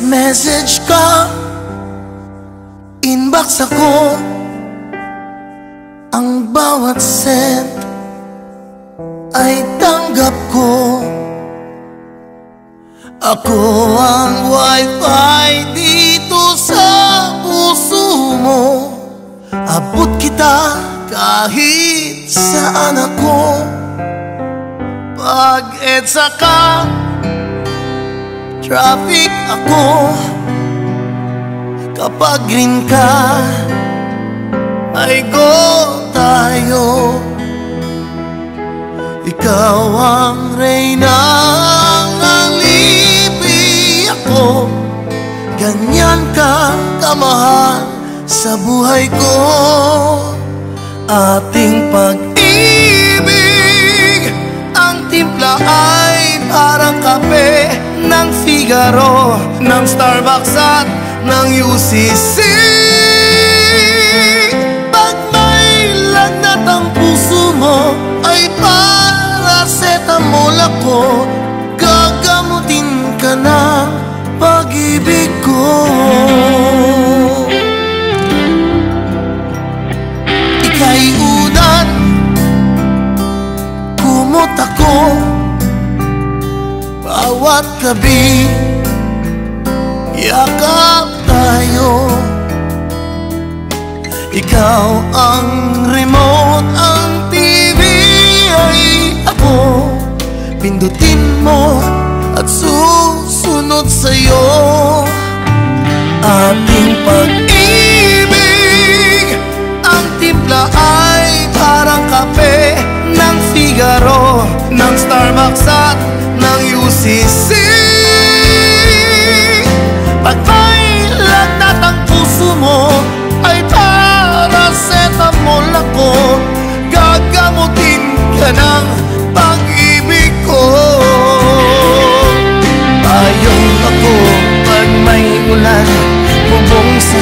message ka, inbox ako. Ang bawat send ay tanggap ko. Ako ang wifi dito sa puso mo. Abot kita kahit saan ako. Pag EDSA ka, traffic ako. Kapag green ka, ay go tayo. Ikaw ang reyna, ang lipi ako. Ganyan ka kamahal sa buhay ko. Ating pag-ibig, ang timpla ay parang kape ng Figaro, ng Starbucks at ng UCC. Pag may lagnat ang puso mo, ay paracetamol ako. Gagamutin ka ng pag-ibig ko. Ika'y unan, kumot ako. Bawat gabi, yakap tayo. Ikaw ang remote, ang TV ay ako. Pindutin mo at susunod sa'yo. Ating pag-ibig, ang timpla ay parang kape ng Figaro, ng Starbucks at ng UCC. Pag may lagnat ang puso mo, ay paracetamol ako. Gagamutin ka ng pag-ibig ko. Payong ako pag may ulan, bubong sa